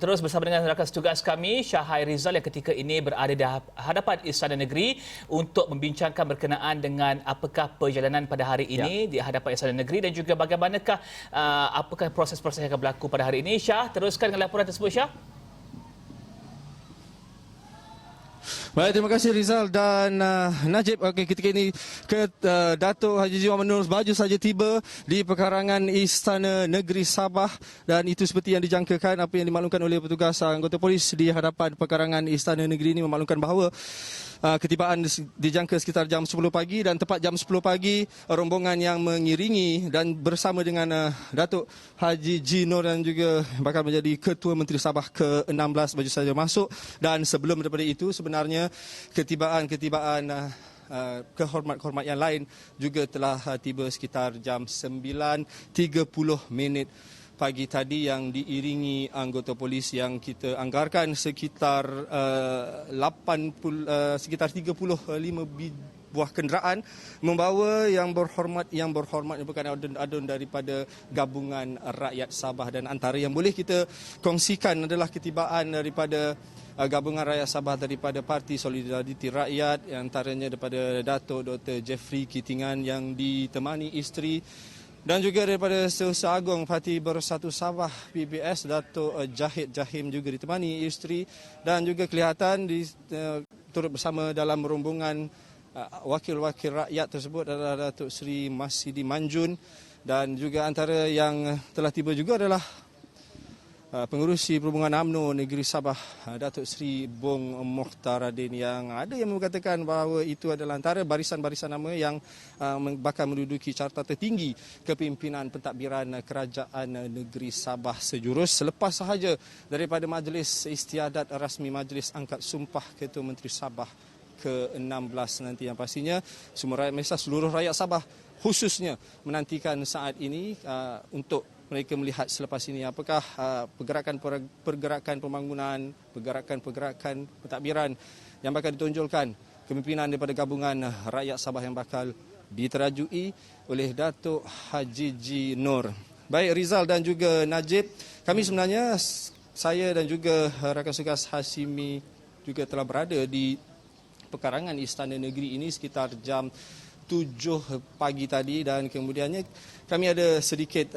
Kita terus bersama dengan rakan tugas kami, Syahai Rizal yang ketika ini berada di hadapan Istana Negeri untuk membincangkan berkenaan dengan apakah perjalanan pada hari ini di hadapan Istana Negeri dan juga bagaimanakah apakah proses-proses yang akan berlaku pada hari ini. Syah, teruskan dengan laporan tersebut, Syah. Baik, terima kasih Rizal dan Najib. Okey, ketika ini Datuk Haji Muhammad Nur baru saja tiba di pekarangan Istana Negeri Sabah dan itu seperti yang dijangkakan apa yang dimaklumkan oleh petugas anggota polis di hadapan pekarangan Istana Negeri ini memaklumkan bahawa ketibaan dijangka sekitar jam 10 pagi dan tepat jam 10 pagi rombongan yang mengiringi dan bersama dengan Datuk Haji G. Nur dan juga bakal menjadi Ketua Menteri Sabah ke-16 baru saja masuk dan sebelum daripada itu sebenarnya ketibaan kehormat-kehormat yang lain juga telah tiba sekitar jam 9.30 pagi tadi yang diiringi anggota polis yang kita anggarkan sekitar 35 buah kenderaan membawa yang berhormat merupakan adun daripada Gabungan Rakyat Sabah dan antara yang boleh kita kongsikan adalah ketibaan daripada Gabungan Rakyat Sabah daripada Parti Solidariti Rakyat antaranya daripada Datuk Dr. Jeffrey Kitingan yang ditemani isteri dan juga daripada Setiausaha Agong Parti Bersatu Sabah PBS Datuk Jahid Jahim juga ditemani isteri dan juga kelihatan turut bersama dalam rombongan wakil-wakil rakyat tersebut adalah Datuk Seri Masidi Manjun dan juga antara yang telah tiba juga adalah Pengerusi Perhubungan UMNO Negeri Sabah Datuk Seri Bong Mokhtaradin yang ada yang mengatakan bahawa itu adalah antara barisan-barisan nama yang bakal menduduki carta tertinggi kepimpinan pentadbiran Kerajaan Negeri Sabah sejurus selepas sahaja daripada Majlis Istiadat Rasmi Majlis Angkat Sumpah Ketua Menteri Sabah ke-16 nanti yang pastinya semua rakyat Malaysia, seluruh rakyat Sabah khususnya menantikan saat ini untuk mereka melihat selepas ini apakah pergerakan pembangunan, pergerakan pentadbiran yang bakal ditonjolkan kepimpinan daripada Gabungan Rakyat Sabah yang bakal diterajui oleh Datuk Haji G. Nur. Baik Rizal dan juga Najib, kami sebenarnya saya dan juga rakan tugas Hashimi juga telah berada di pekarangan Istana Negeri ini sekitar jam 7 pagi tadi dan kemudiannya kami ada sedikit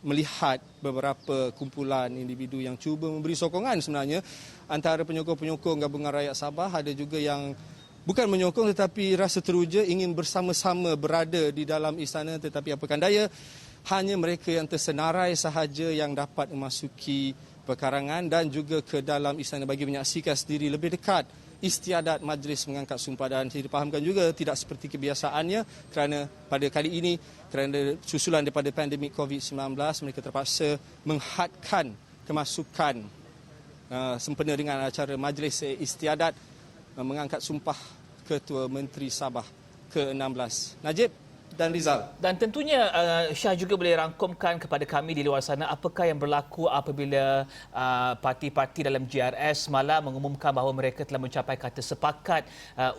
melihat beberapa kumpulan individu yang cuba memberi sokongan sebenarnya antara penyokong-penyokong Gabungan Rakyat Sabah ada juga yang bukan menyokong tetapi rasa teruja ingin bersama-sama berada di dalam istana tetapi apakan daya hanya mereka yang tersenarai sahaja yang dapat memasuki pekarangan dan juga ke dalam istana bagi menyaksikan sendiri lebih dekat istiadat majlis mengangkat sumpah dan saya dipahamkan juga tidak seperti kebiasaannya kerana pada kali ini kerana susulan daripada pandemik COVID-19 mereka terpaksa menghadkan kemasukan sempena dengan acara majlis istiadat mengangkat sumpah Ketua Menteri Sabah ke-16. Najib dan Rizal. Dan tentunya Syah juga boleh rangkumkan kepada kami di luar sana apakah yang berlaku apabila parti-parti dalam GRS semalam mengumumkan bahawa mereka telah mencapai kata sepakat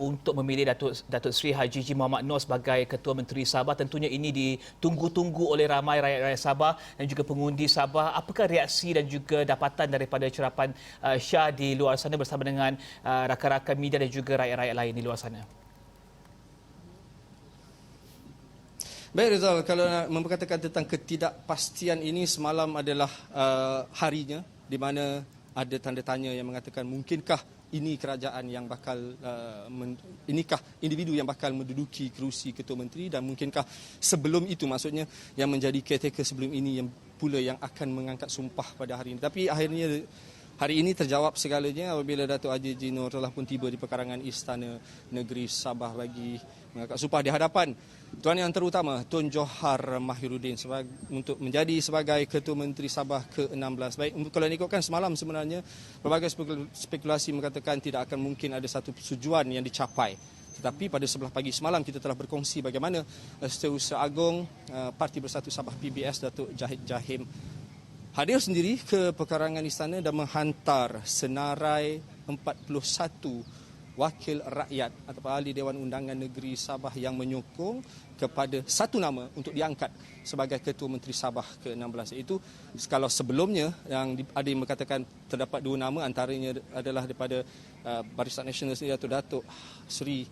untuk memilih Datuk Seri Haji G. Muhammad Nur sebagai Ketua Menteri Sabah. Tentunya ini ditunggu-tunggu oleh ramai rakyat-rakyat Sabah dan juga pengundi Sabah. Apakah reaksi dan juga dapatan daripada cerapan Syah di luar sana bersama dengan rakan-rakan media dan juga rakyat-rakyat lain di luar sana? Baik Rizal, kalau nak memperkatakan tentang ketidakpastian ini semalam adalah harinya di mana ada tanda tanya yang mengatakan mungkinkah ini kerajaan yang bakal inikah individu yang bakal menduduki kerusi Ketua Menteri dan mungkinkah sebelum itu maksudnya yang menjadi caretaker sebelum ini yang pula yang akan mengangkat sumpah pada hari ini. Tapi akhirnya hari ini terjawab segalanya apabila Datuk Haji G. Nur telah pun tiba di pekarangan Istana Negeri Sabah bagi mengangkat sumpah di hadapan Tuan Yang Terutama Tun Johar Mahiruddin untuk menjadi sebagai Ketua Menteri Sabah ke-16. Baik, kalau ikutkan semalam sebenarnya berbagai spekulasi mengatakan tidak akan mungkin ada satu persetujuan yang dicapai. Tetapi pada sebelah pagi semalam kita telah berkongsi bagaimana Setiausaha Agong Parti Bersatu Sabah PBS Datuk Jahid Jahim hadir sendiri ke pekarangan istana dan menghantar senarai 41 wakil rakyat atau ahli Dewan Undangan Negeri Sabah yang menyokong kepada satu nama untuk diangkat sebagai Ketua Menteri Sabah ke-16. Iaitu kalau sebelumnya ada yang mengatakan terdapat dua nama, antaranya adalah daripada Barisan Nasional sendiri atau Datuk Seri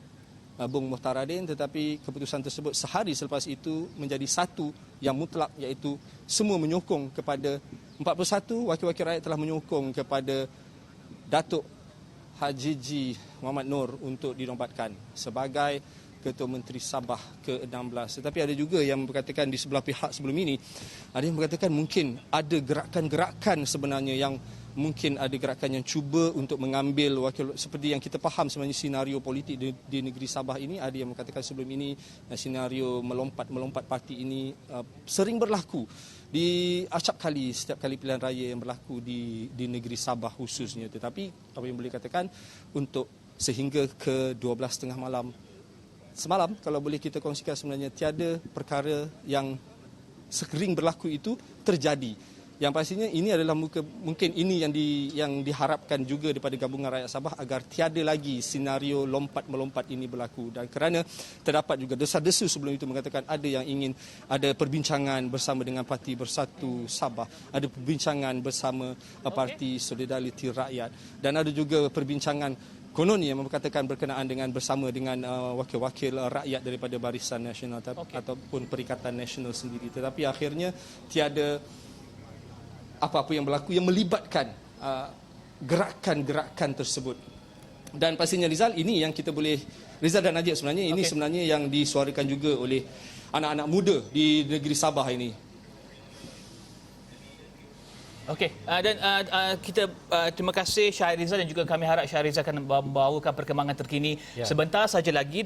Bung Muhtaradin, tetapi keputusan tersebut sehari selepas itu menjadi satu yang mutlak, iaitu semua menyokong kepada 41 wakil-wakil rakyat telah menyokong kepada Datuk Haji G. Muhammad Nur untuk dinobatkan sebagai Ketua Menteri Sabah ke-16. Tetapi ada juga yang mengatakan di sebelah pihak sebelum ini, ada yang mengatakan mungkin ada gerakan-gerakan sebenarnya yang mungkin ada gerakan yang cuba untuk mengambil wakil, seperti yang kita faham sebenarnya senario politik di negeri Sabah ini. Ada yang mengatakan sebelum ini senario melompat parti ini sering berlaku di acap kali setiap kali pilihan raya yang berlaku di negeri Sabah khususnya. Tetapi apa yang boleh katakan untuk sehingga ke 12.30 malam semalam, kalau boleh kita kongsikan, sebenarnya tiada perkara yang sering berlaku itu terjadi. Yang pastinya ini adalah mungkin ini yang diharapkan juga daripada Gabungan Rakyat Sabah agar tiada lagi senario lompat-melompat ini berlaku. Dan kerana terdapat juga desas-desus sebelum itu mengatakan ada yang ingin ada perbincangan bersama dengan Parti Bersatu Sabah, ada perbincangan bersama Parti Solidariti Rakyat, dan ada juga perbincangan konon yang mengatakan berkenaan dengan bersama dengan wakil-wakil rakyat daripada Barisan Nasional ataupun Perikatan Nasional sendiri. Tetapi akhirnya tiada apa-apa yang berlaku yang melibatkan gerakan-gerakan tersebut. Dan pastinya Rizal, ini yang kita boleh, Rizal dan Najib, sebenarnya ini sebenarnya yang disuarakan juga oleh anak-anak muda di negeri Sabah ini. Okey, dan kita terima kasih Syahrizal, dan juga kami harap Syahrizal akan membawakan perkembangan terkini sebentar saja lagi.